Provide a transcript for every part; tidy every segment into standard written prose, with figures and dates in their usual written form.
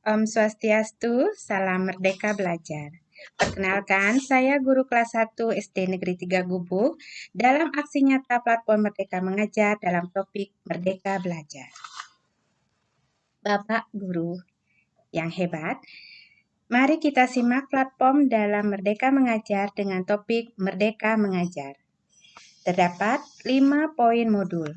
Om Swastiastu, salam merdeka belajar. Perkenalkan, saya guru kelas 1 SD Negeri 3 Gubuk dalam aksi nyata platform Merdeka Mengajar dalam topik Merdeka Belajar. Bapak Guru yang hebat, mari kita simak platform dalam Merdeka Mengajar dengan topik Merdeka Mengajar. Terdapat 5 poin modul.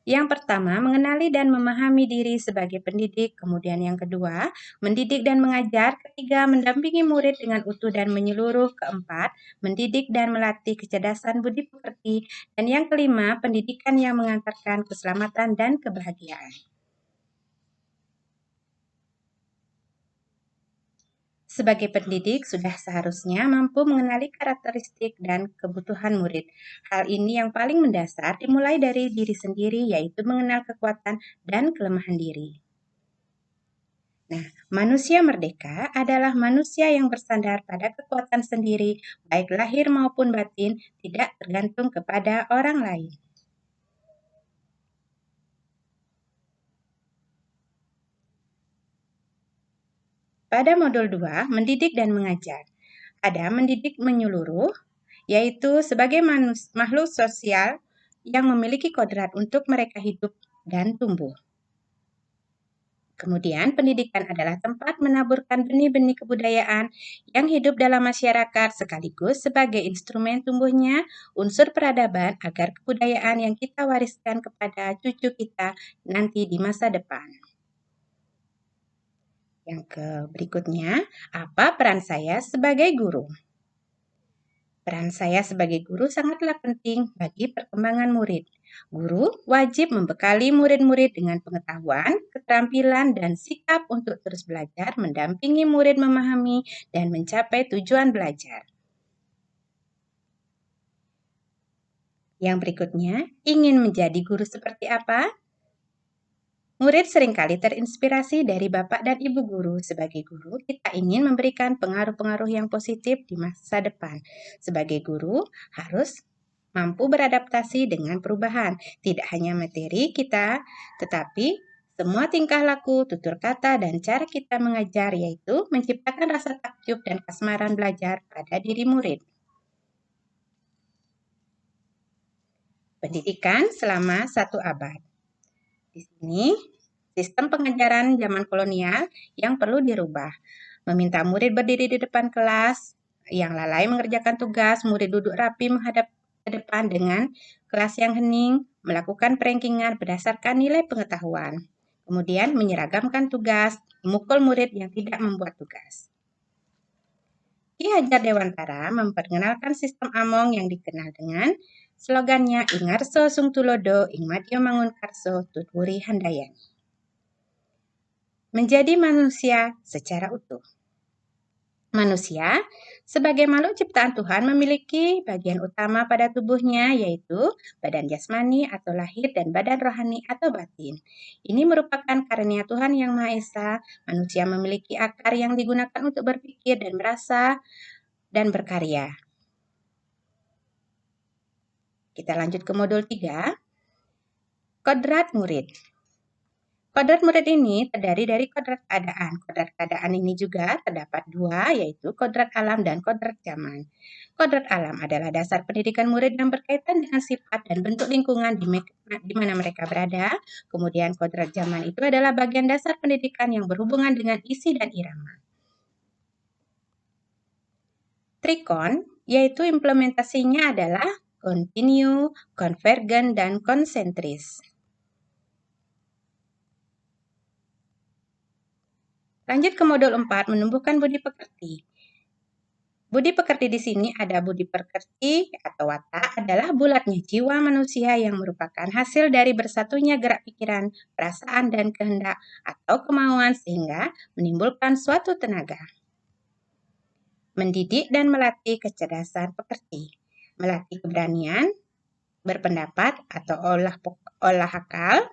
Yang pertama, mengenali dan memahami diri sebagai pendidik. Kemudian yang kedua, mendidik dan mengajar. Ketiga, mendampingi murid dengan utuh dan menyeluruh. Keempat, mendidik dan melatih kecerdasan budi pekerti. Dan yang kelima, pendidikan yang mengantarkan keselamatan dan kebahagiaan. Sebagai pendidik, sudah seharusnya mampu mengenali karakteristik dan kebutuhan murid. Hal ini yang paling mendasar dimulai dari diri sendiri, yaitu mengenal kekuatan dan kelemahan diri. Nah, manusia merdeka adalah manusia yang bersandar pada kekuatan sendiri, baik lahir maupun batin, tidak tergantung kepada orang lain. Pada modul 2, mendidik dan mengajar. Ada mendidik menyeluruh, yaitu sebagai makhluk sosial yang memiliki kodrat untuk mereka hidup dan tumbuh. Kemudian, pendidikan adalah tempat menaburkan benih-benih kebudayaan yang hidup dalam masyarakat sekaligus sebagai instrumen tumbuhnya unsur peradaban agar kebudayaan yang kita wariskan kepada cucu kita nanti di masa depan. Yang berikutnya, apa peran saya sebagai guru? Peran saya sebagai guru sangatlah penting bagi perkembangan murid. Guru wajib membekali murid-murid dengan pengetahuan, keterampilan, dan sikap untuk terus belajar, mendampingi murid memahami dan mencapai tujuan belajar. Yang berikutnya, ingin menjadi guru seperti apa? Murid seringkali terinspirasi dari Bapak dan Ibu guru. Sebagai guru, kita ingin memberikan pengaruh-pengaruh yang positif di masa depan. Sebagai guru, harus mampu beradaptasi dengan perubahan. Tidak hanya materi kita, tetapi semua tingkah laku, tutur kata, dan cara kita mengajar, yaitu menciptakan rasa takjub dan kasmaran belajar pada diri murid. Pendidikan selama 1 abad. Di sini, sistem pengajaran zaman kolonial yang perlu dirubah. Meminta murid berdiri di depan kelas, yang lalai mengerjakan tugas, murid duduk rapi menghadap ke depan dengan kelas yang hening, melakukan perankingan berdasarkan nilai pengetahuan. Kemudian menyeragamkan tugas, memukul murid yang tidak membuat tugas. Ki Hajar Dewantara memperkenalkan sistem Among yang dikenal dengan slogannya Ingarso Sung Tulodo, Ing Madya Mangunkarso, Tutwuri Handayani. Menjadi manusia secara utuh. Manusia, sebagai makhluk ciptaan Tuhan, memiliki bagian utama pada tubuhnya, yaitu badan jasmani atau lahir dan badan rohani atau batin. Ini merupakan karunia Tuhan Yang Maha Esa. Manusia memiliki akar yang digunakan untuk berpikir dan merasa dan berkarya. Kita lanjut ke modul 3, kodrat murid. Kodrat murid ini terdiri dari kodrat keadaan. Kodrat keadaan ini juga terdapat 2, yaitu kodrat alam dan kodrat zaman. Kodrat alam adalah dasar pendidikan murid yang berkaitan dengan sifat dan bentuk lingkungan di mana mereka berada. Kemudian kodrat zaman itu adalah bagian dasar pendidikan yang berhubungan dengan isi dan irama. Trikon, yaitu implementasinya adalah kontinu, konvergen, dan konsentris. Lanjut ke modul 4, menumbuhkan budi pekerti. Budi pekerti di sini ada budi pekerti atau watak adalah bulatnya jiwa manusia yang merupakan hasil dari bersatunya gerak pikiran, perasaan, dan kehendak atau kemauan sehingga menimbulkan suatu tenaga. Mendidik dan melatih kecerdasan pekerti. Melatih keberanian, berpendapat atau olah akal.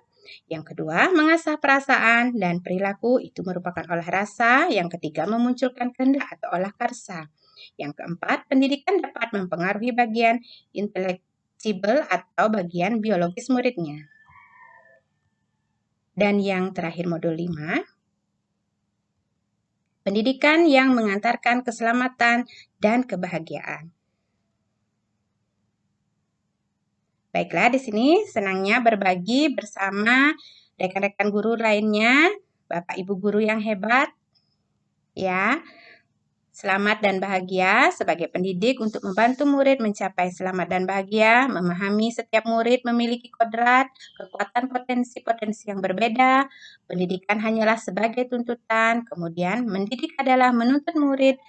Yang kedua, mengasah perasaan dan perilaku, itu merupakan olah rasa. Yang ketiga, memunculkan kehendak atau olah karsa. Yang keempat, pendidikan dapat mempengaruhi bagian sibel atau bagian biologis muridnya. Dan yang terakhir modul 5, pendidikan yang mengantarkan keselamatan dan kebahagiaan. Baiklah, di sini senangnya berbagi bersama rekan-rekan guru lainnya, Bapak Ibu guru yang hebat, ya. Selamat dan bahagia sebagai pendidik untuk membantu murid mencapai selamat dan bahagia, memahami setiap murid memiliki kodrat, kekuatan potensi-potensi yang berbeda. Pendidikan hanyalah sebagai tuntutan, kemudian mendidik adalah menuntut murid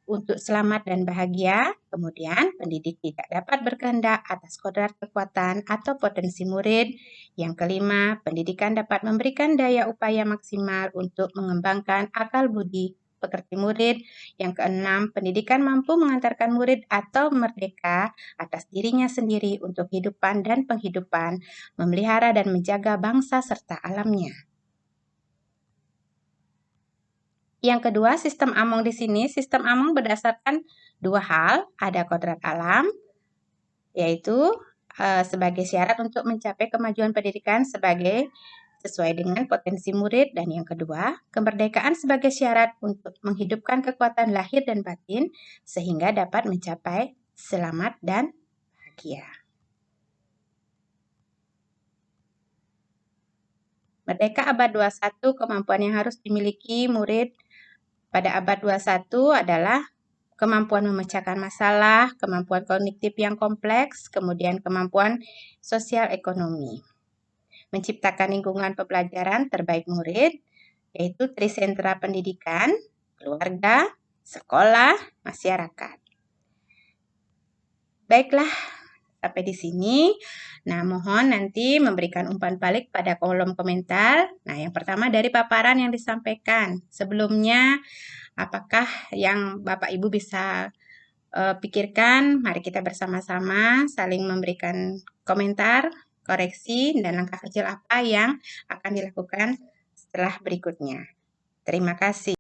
untuk selamat dan bahagia. Kemudian pendidik tidak dapat berkehendak atas kodrat, kekuatan, atau potensi murid. Yang kelima, pendidikan dapat memberikan daya upaya maksimal untuk mengembangkan akal budi pekerti murid. Yang keenam, pendidikan mampu mengantarkan murid atau merdeka atas dirinya sendiri untuk kehidupan dan penghidupan, memelihara dan menjaga bangsa serta alamnya. Yang kedua, sistem Among di sini, sistem Among berdasarkan dua hal, ada kodrat alam, yaitu sebagai syarat untuk mencapai kemajuan pendidikan sesuai dengan potensi murid, dan yang kedua, kemerdekaan sebagai syarat untuk menghidupkan kekuatan lahir dan batin sehingga dapat mencapai selamat dan bahagia. Merdeka abad 21, kemampuan yang harus dimiliki murid pada abad 21 adalah kemampuan memecahkan masalah, kemampuan kognitif yang kompleks, kemudian kemampuan sosial ekonomi. Menciptakan lingkungan pembelajaran terbaik murid, yaitu trisentra pendidikan, keluarga, sekolah, masyarakat. Baiklah, sampai di sini. Nah, mohon nanti memberikan umpan balik pada kolom komentar. Nah, yang pertama dari paparan yang disampaikan. Sebelumnya, apakah yang Bapak Ibu bisa pikirkan? Mari kita bersama-sama saling memberikan komentar, koreksi, dan langkah kecil apa yang akan dilakukan setelah berikutnya. Terima kasih.